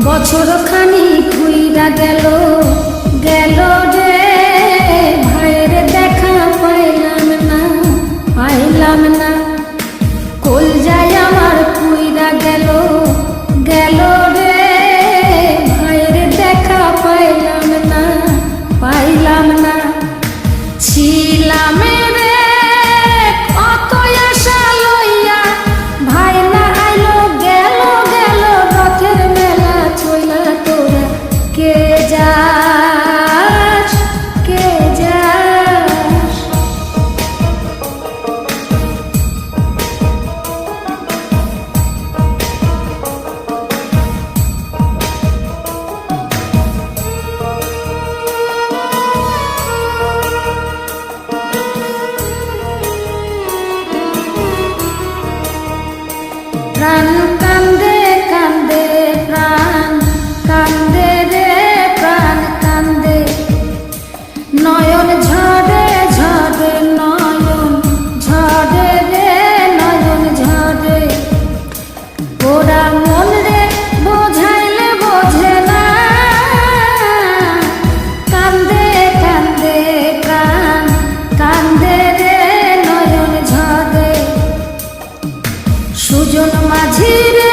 বছর খানি ঘুইরা গেল গেল রে ভাইয়ের দেখা পাইলাম না পাইলাম না। কল যায় আমার ঘুইরা গেল গেল রে ভাইয়ের দেখা পাইলাম না পাইলাম না। ছিলাম রে কত আশা লইয়া ভাই না আইলো গেল গেল রথের মেলা চইলা তোরা কে যাস কে যাস। প্রাণ কান্দে কান্দে প্রাণ কান্দে রে প্রাণ কান্দে নয়ন ঝরে ঝরে নয়ন ঝরে রে নয়ন ঝরে। ওরা মন রে বোঝাইলে বোঝে না কান্দে কান্দে প্রাণ কান্দে রে নয়ন ঝরে। সুজন মাঝি রে